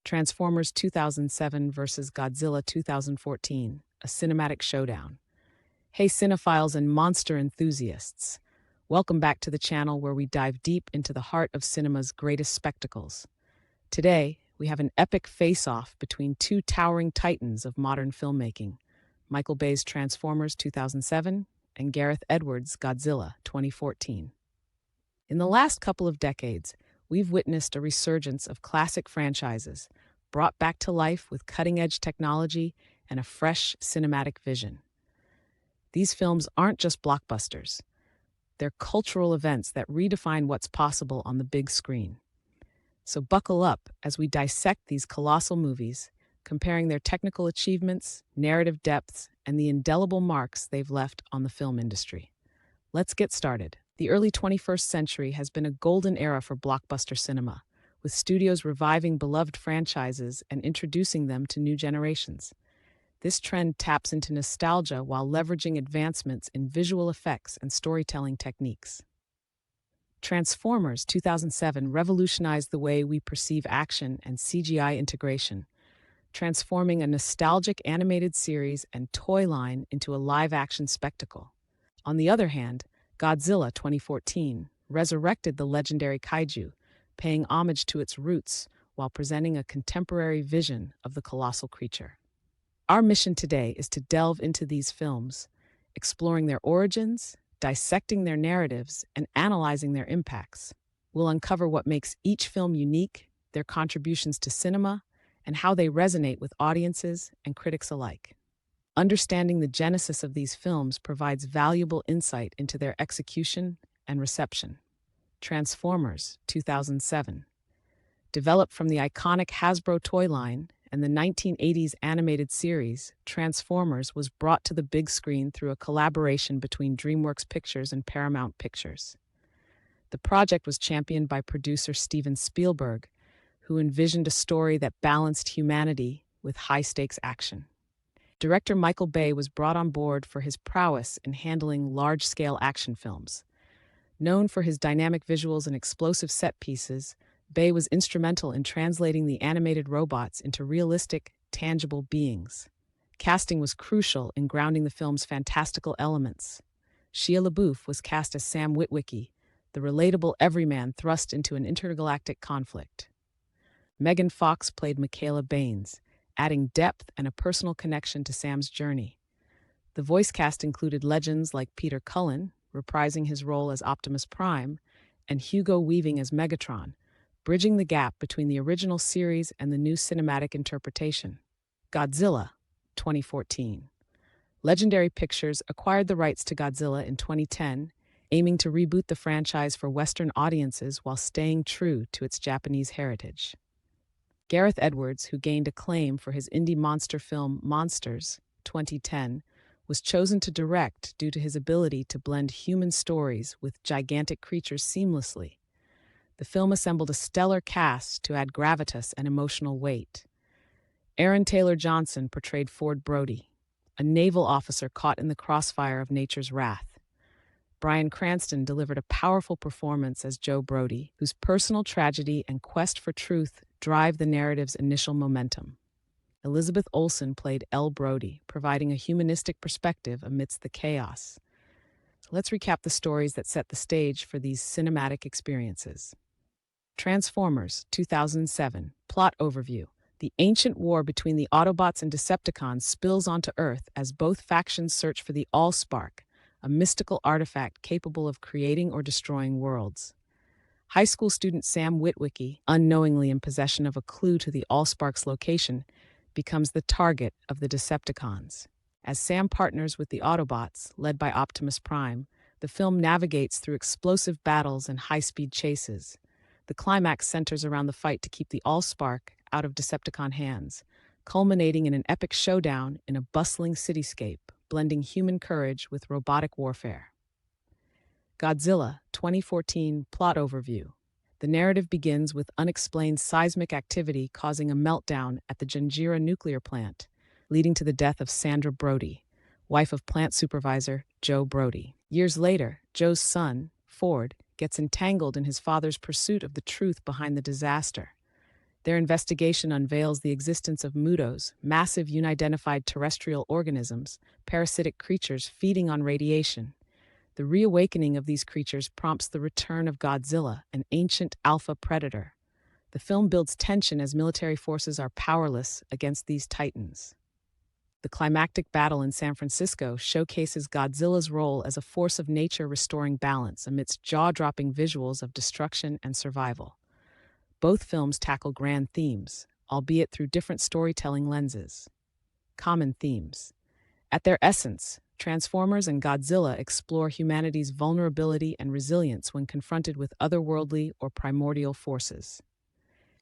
Transformers 2007 vs. Godzilla 2014, a cinematic showdown. Hey cinephiles and monster enthusiasts. Welcome back to the channel where we dive deep into the heart of cinema's greatest spectacles. Today, we have an epic face-off between two towering titans of modern filmmaking, Michael Bay's Transformers 2007 and Gareth Edwards' Godzilla 2014. In the last couple of decades, we've witnessed a resurgence of classic franchises, brought back to life with cutting-edge technology and a fresh cinematic vision. These films aren't just blockbusters. They're cultural events that redefine what's possible on the big screen. So buckle up as we dissect these colossal movies, comparing their technical achievements, narrative depths, and the indelible marks they've left on the film industry. Let's get started. The early 21st century has been a golden era for blockbuster cinema, with studios reviving beloved franchises and introducing them to new generations. This trend taps into nostalgia while leveraging advancements in visual effects and storytelling techniques. Transformers 2007 revolutionized the way we perceive action and CGI integration, transforming a nostalgic animated series and toy line into a live-action spectacle. On the other hand, Godzilla 2014 resurrected the legendary kaiju, paying homage to its roots while presenting a contemporary vision of the colossal creature. Our mission today is to delve into these films, exploring their origins, dissecting their narratives, and analyzing their impacts. We'll uncover what makes each film unique, their contributions to cinema, and how they resonate with audiences and critics alike. Understanding the genesis of these films provides valuable insight into their execution and reception. Transformers 2007. Developed from the iconic Hasbro toy line and the 1980s animated series, Transformers was brought to the big screen through a collaboration between DreamWorks Pictures and Paramount Pictures. The project was championed by producer Steven Spielberg, who envisioned a story that balanced humanity with high-stakes action. Director Michael Bay was brought on board for his prowess in handling large-scale action films. Known for his dynamic visuals and explosive set pieces, Bay was instrumental in translating the animated robots into realistic, tangible beings. Casting was crucial in grounding the film's fantastical elements. Shia LaBeouf was cast as Sam Witwicky, the relatable everyman thrust into an intergalactic conflict. Megan Fox played Michaela Baines, adding depth and a personal connection to Sam's journey. The voice cast included legends like Peter Cullen, reprising his role as Optimus Prime, and Hugo Weaving as Megatron, bridging the gap between the original series and the new cinematic interpretation. Godzilla 2014. Legendary Pictures acquired the rights to Godzilla in 2010, aiming to reboot the franchise for Western audiences while staying true to its Japanese heritage. Gareth Edwards, who gained acclaim for his indie monster film Monsters 2010, was chosen to direct due to his ability to blend human stories with gigantic creatures seamlessly. The film assembled a stellar cast to add gravitas and emotional weight. Aaron Taylor Johnson portrayed Ford Brody, a naval officer caught in the crossfire of nature's wrath. Bryan Cranston delivered a powerful performance as Joe Brody, whose personal tragedy and quest for truth drive the narrative's initial momentum. Elizabeth Olsen played Elle Brody, providing a humanistic perspective amidst the chaos. Let's recap the stories that set the stage for these cinematic experiences. Transformers 2007 Plot Overview. The ancient war between the Autobots and Decepticons spills onto Earth as both factions search for the Allspark, a mystical artifact capable of creating or destroying worlds. High school student Sam Witwicky, unknowingly in possession of a clue to the Allspark's location, becomes the target of the Decepticons. As Sam partners with the Autobots, led by Optimus Prime, the film navigates through explosive battles and high-speed chases. The climax centers around the fight to keep the Allspark out of Decepticon hands, culminating in an epic showdown in a bustling cityscape, blending human courage with robotic warfare. Godzilla 2014 Plot Overview. The narrative begins with unexplained seismic activity causing a meltdown at the Janjira nuclear plant, leading to the death of Sandra Brody, wife of plant supervisor Joe Brody. Years later, Joe's son, Ford, gets entangled in his father's pursuit of the truth behind the disaster. Their investigation unveils the existence of mutos, massive unidentified terrestrial organisms, parasitic creatures feeding on radiation. The reawakening of these creatures prompts the return of Godzilla, an ancient alpha predator. The film builds tension as military forces are powerless against these titans. The climactic battle in San Francisco showcases Godzilla's role as a force of nature restoring balance amidst jaw-dropping visuals of destruction and survival. Both films tackle grand themes, albeit through different storytelling lenses. Common themes. At their essence, Transformers and Godzilla explore humanity's vulnerability and resilience when confronted with otherworldly or primordial forces.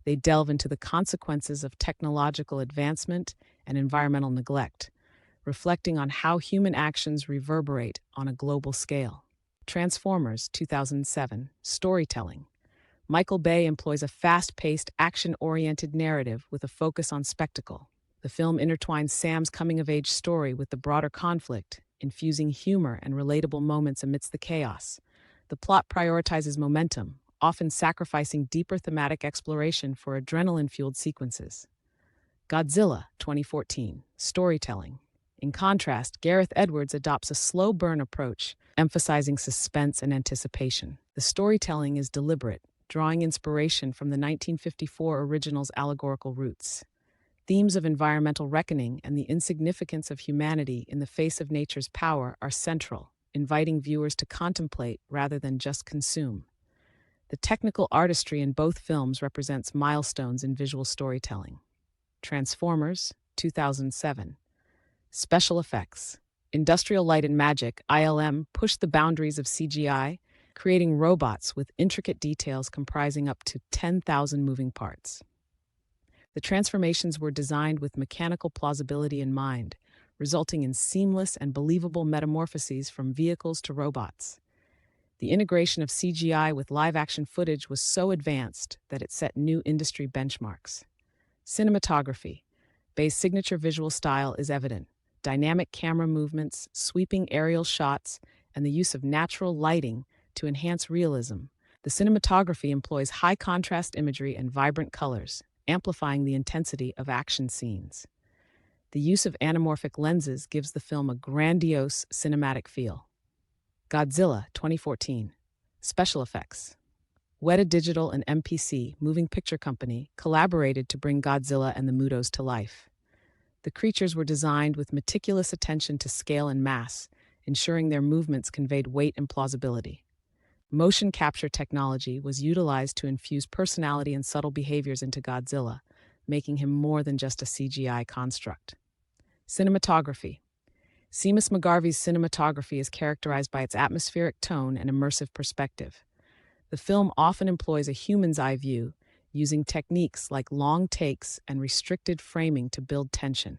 They delve into the consequences of technological advancement and environmental neglect, reflecting on how human actions reverberate on a global scale. Transformers 2007 Storytelling. Michael Bay employs a fast-paced, action-oriented narrative with a focus on spectacle. The film intertwines Sam's coming-of-age story with the broader conflict, infusing humor and relatable moments amidst the chaos. The plot prioritizes momentum, often sacrificing deeper thematic exploration for adrenaline-fueled sequences. Godzilla 2014 Storytelling. In contrast, Gareth Edwards adopts a slow-burn approach, emphasizing suspense and anticipation. The storytelling is deliberate, drawing inspiration from the 1954 original's allegorical roots. Themes of environmental reckoning and the insignificance of humanity in the face of nature's power are central, inviting viewers to contemplate rather than just consume. The technical artistry in both films represents milestones in visual storytelling. Transformers 2007 Special Effects. Industrial Light and Magic, ILM, pushed the boundaries of CGI, creating robots with intricate details comprising up to 10,000 moving parts. The transformations were designed with mechanical plausibility in mind, resulting in seamless and believable metamorphoses from vehicles to robots. The integration of CGI with live-action footage was so advanced that it set new industry benchmarks. Cinematography. Bay's signature visual style is evident. Dynamic camera movements, sweeping aerial shots, and the use of natural lighting to enhance realism. The cinematography employs high-contrast imagery and vibrant colors, amplifying the intensity of action scenes. The use of anamorphic lenses gives the film a grandiose cinematic feel. Godzilla 2014 Special Effects. Weta Digital and MPC, Moving Picture Company, collaborated to bring Godzilla and the Mutos to life. The creatures were designed with meticulous attention to scale and mass, ensuring their movements conveyed weight and plausibility. Motion capture technology was utilized to infuse personality and subtle behaviors into Godzilla, making him more than just a CGI construct. Cinematography. Seamus McGarvey's cinematography is characterized by its atmospheric tone and immersive perspective. The film often employs a human's eye view, using techniques like long takes and restricted framing to build tension.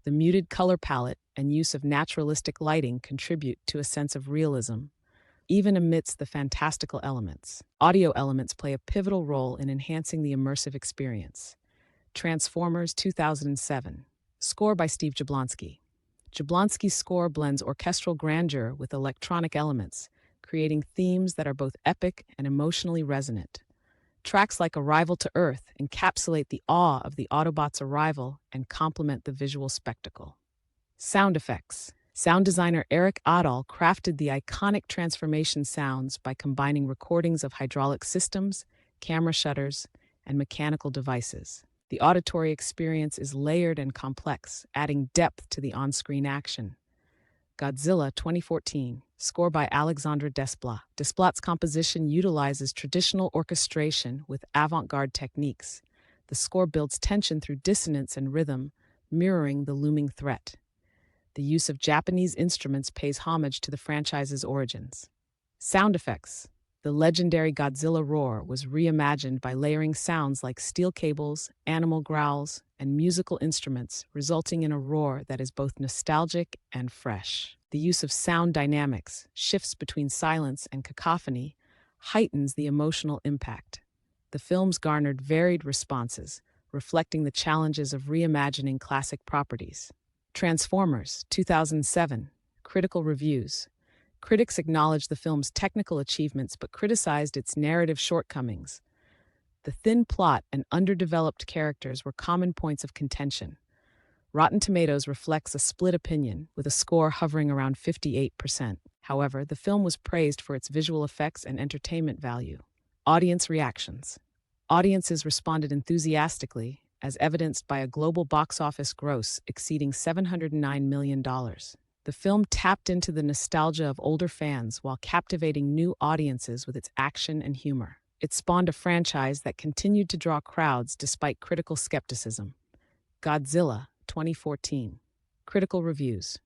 The muted color palette and use of naturalistic lighting contribute to a sense of realism, even amidst the fantastical elements. Audio elements play a pivotal role in enhancing the immersive experience. Transformers 2007. Score by Steve Jablonsky. Jablonsky's score blends orchestral grandeur with electronic elements, creating themes that are both epic and emotionally resonant. Tracks like Arrival to Earth encapsulate the awe of the Autobots' arrival and complement the visual spectacle. Sound effects. Sound designer Eric Adal crafted the iconic transformation sounds by combining recordings of hydraulic systems, camera shutters, and mechanical devices. The auditory experience is layered and complex, adding depth to the on-screen action. Godzilla 2014. Score by Alexandre Desplat. Desplat's composition utilizes traditional orchestration with avant-garde techniques. The score builds tension through dissonance and rhythm, mirroring the looming threat. The use of Japanese instruments pays homage to the franchise's origins. Sound effects. The legendary Godzilla roar was reimagined by layering sounds like steel cables, animal growls, and musical instruments, resulting in a roar that is both nostalgic and fresh. The use of sound dynamics, shifts between silence and cacophony, heightens the emotional impact. The films garnered varied responses, reflecting the challenges of reimagining classic properties. Transformers 2007. Critical reviews. Critics acknowledged the film's technical achievements but criticized its narrative shortcomings. The thin plot and underdeveloped characters were common points of contention. Rotten Tomatoes reflects a split opinion, with a score hovering around 58%. However, the film was praised for its visual effects and entertainment value. Audience reactions. Audiences responded enthusiastically, as evidenced by a global box office gross exceeding $709 million. The film tapped into the nostalgia of older fans while captivating new audiences with its action and humor. It spawned a franchise that continued to draw crowds despite critical skepticism. Godzilla, 2014. Critical reviews.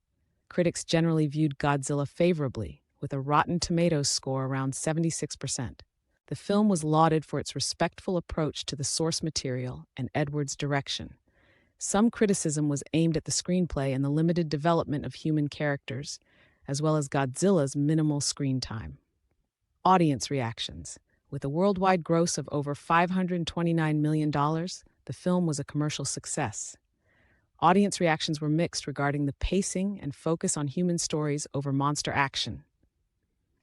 Critics generally viewed Godzilla favorably, with a Rotten Tomatoes score around 76%. The film was lauded for its respectful approach to the source material and Edwards' direction. Some criticism was aimed at the screenplay and the limited development of human characters, as well as Godzilla's minimal screen time. Audience reactions. With a worldwide gross of over $529 million, the film was a commercial success. Audience reactions were mixed regarding the pacing and focus on human stories over monster action.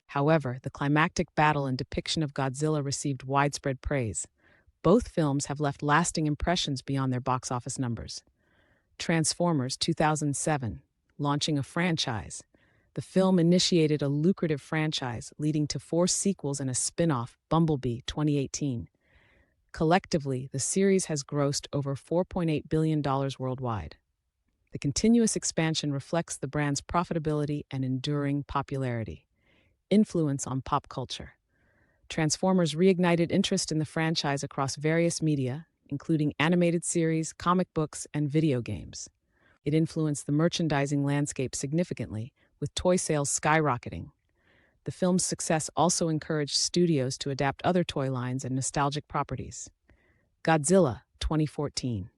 However, the climactic battle and depiction of Godzilla received widespread praise. Both films have left lasting impressions beyond their box office numbers. Transformers 2007, launching a franchise. The film initiated a lucrative franchise, leading to 4 sequels and a spin-off, Bumblebee 2018. Collectively, the series has grossed over $4.8 billion worldwide. The continuous expansion reflects the brand's profitability and enduring popularity. Influence on pop culture. Transformers reignited interest in the franchise across various media, including animated series, comic books, and video games. It influenced the merchandising landscape significantly, with toy sales skyrocketing. The film's success also encouraged studios to adapt other toy lines and nostalgic properties. Godzilla, 2014.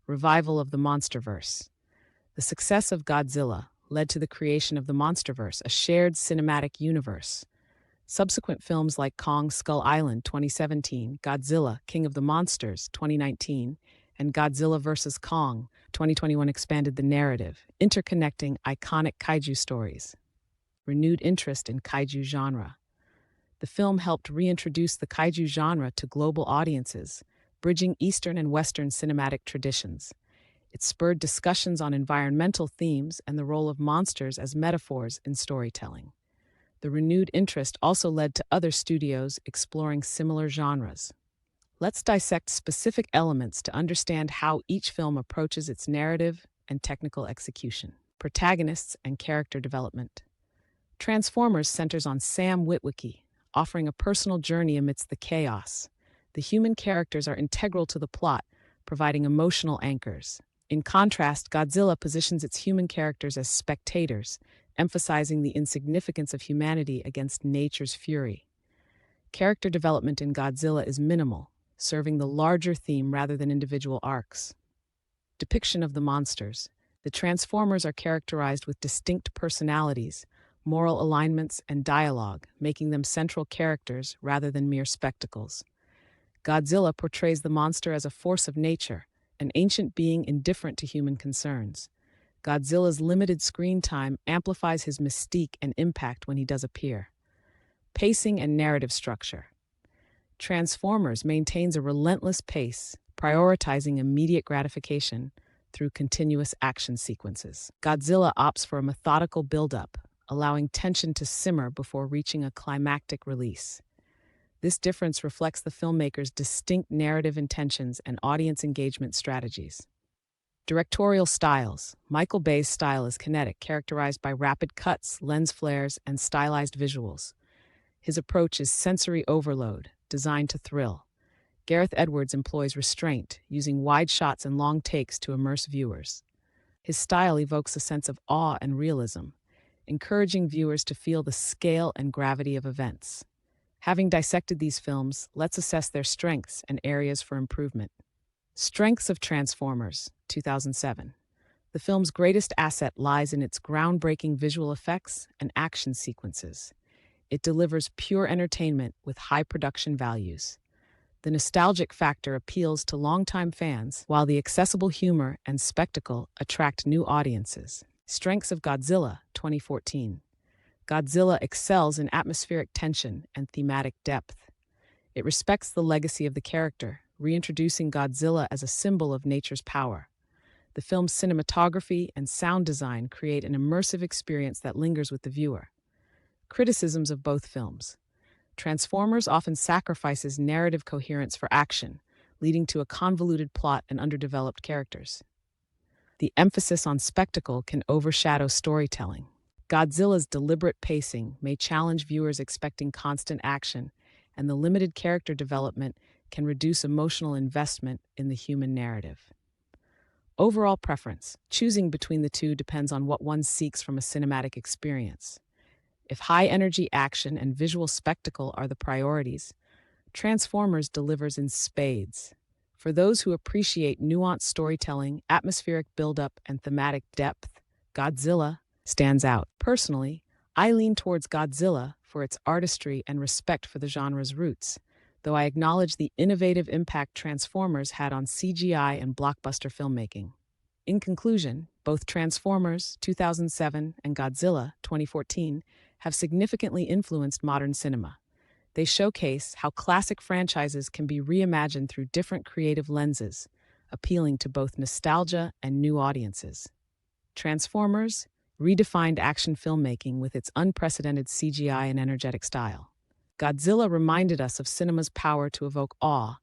Revival of the Monsterverse. The success of Godzilla led to the creation of the Monsterverse, a shared cinematic universe. Subsequent films like Kong Skull Island 2017, Godzilla, King of the Monsters 2019, and Godzilla vs. Kong 2021 expanded the narrative, interconnecting iconic kaiju stories. Renewed interest in kaiju genre. The film helped reintroduce the kaiju genre to global audiences, bridging Eastern and Western cinematic traditions. It spurred discussions on environmental themes and the role of monsters as metaphors in storytelling. The renewed interest also led to other studios exploring similar genres. Let's dissect specific elements to understand how each film approaches its narrative and technical execution. Protagonists and character development. Transformers centers on Sam Witwicky, offering a personal journey amidst the chaos. The human characters are integral to the plot, providing emotional anchors. In contrast, Godzilla positions its human characters as spectators, emphasizing the insignificance of humanity against nature's fury. Character development in Godzilla is minimal, serving the larger theme rather than individual arcs. Depiction of the monsters. The Transformers are characterized with distinct personalities, moral alignments, and dialogue, making them central characters rather than mere spectacles. Godzilla portrays the monster as a force of nature, an ancient being indifferent to human concerns. Godzilla's limited screen time amplifies his mystique and impact when he does appear. Pacing and narrative structure. Transformers maintains a relentless pace, prioritizing immediate gratification through continuous action sequences. Godzilla opts for a methodical build-up, allowing tension to simmer before reaching a climactic release. This difference reflects the filmmaker's distinct narrative intentions and audience engagement strategies. Directorial styles. Michael Bay's style is kinetic, characterized by rapid cuts, lens flares, and stylized visuals. His approach is sensory overload, designed to thrill. Gareth Edwards employs restraint, using wide shots and long takes to immerse viewers. His style evokes a sense of awe and realism, encouraging viewers to feel the scale and gravity of events. Having dissected these films, let's assess their strengths and areas for improvement. Strengths of Transformers, 2007. The film's greatest asset lies in its groundbreaking visual effects and action sequences. It delivers pure entertainment with high production values. The nostalgic factor appeals to longtime fans, while the accessible humor and spectacle attract new audiences. Strengths of Godzilla, 2014. Godzilla excels in atmospheric tension and thematic depth. It respects the legacy of the character, reintroducing Godzilla as a symbol of nature's power. The film's cinematography and sound design create an immersive experience that lingers with the viewer. Criticisms of both films. Transformers often sacrifices narrative coherence for action, leading to a convoluted plot and underdeveloped characters. The emphasis on spectacle can overshadow storytelling. Godzilla's deliberate pacing may challenge viewers expecting constant action, and the limited character development can reduce emotional investment in the human narrative. Overall preference. Choosing between the two depends on what one seeks from a cinematic experience. If high-energy action and visual spectacle are the priorities, Transformers delivers in spades. For those who appreciate nuanced storytelling, atmospheric buildup, and thematic depth, Godzilla stands out. Personally, I lean towards Godzilla for its artistry and respect for the genre's roots, though I acknowledge the innovative impact Transformers had on CGI and blockbuster filmmaking. In conclusion, both Transformers 2007 and Godzilla 2014 have significantly influenced modern cinema. They showcase how classic franchises can be reimagined through different creative lenses, appealing to both nostalgia and new audiences. Transformers redefined action filmmaking with its unprecedented CGI and energetic style. Godzilla reminded us of cinema's power to evoke awe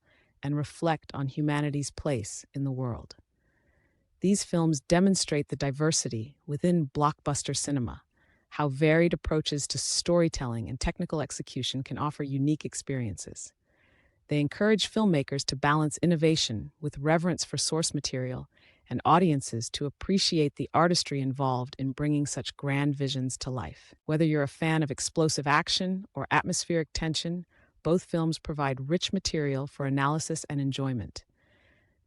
and reflect on humanity's place in the world. These films demonstrate the diversity within blockbuster cinema, how varied approaches to storytelling and technical execution can offer unique experiences. They encourage filmmakers to balance innovation with reverence for source material and audiences to appreciate the artistry involved in bringing such grand visions to life. Whether you're a fan of explosive action or atmospheric tension, both films provide rich material for analysis and enjoyment.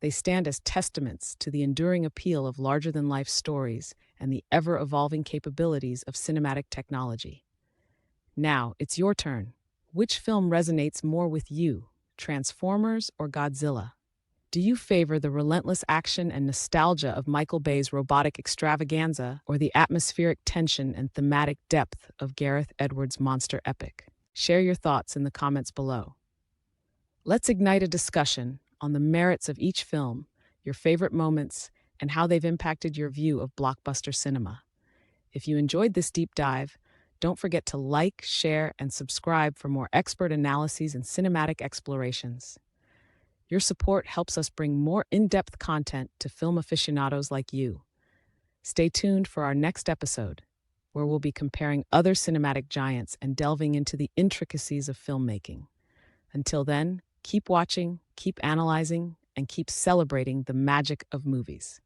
They stand as testaments to the enduring appeal of larger-than-life stories and the ever-evolving capabilities of cinematic technology. Now, it's your turn. Which film resonates more with you, Transformers or Godzilla? Do you favor the relentless action and nostalgia of Michael Bay's robotic extravaganza or the atmospheric tension and thematic depth of Gareth Edwards' monster epic? Share your thoughts in the comments below. Let's ignite a discussion on the merits of each film, your favorite moments, and how they've impacted your view of blockbuster cinema. If you enjoyed this deep dive, don't forget to like, share, and subscribe for more expert analyses and cinematic explorations. Your support helps us bring more in-depth content to film aficionados like you. Stay tuned for our next episode, where we'll be comparing other cinematic giants and delving into the intricacies of filmmaking. Until then, keep watching, keep analyzing, and keep celebrating the magic of movies.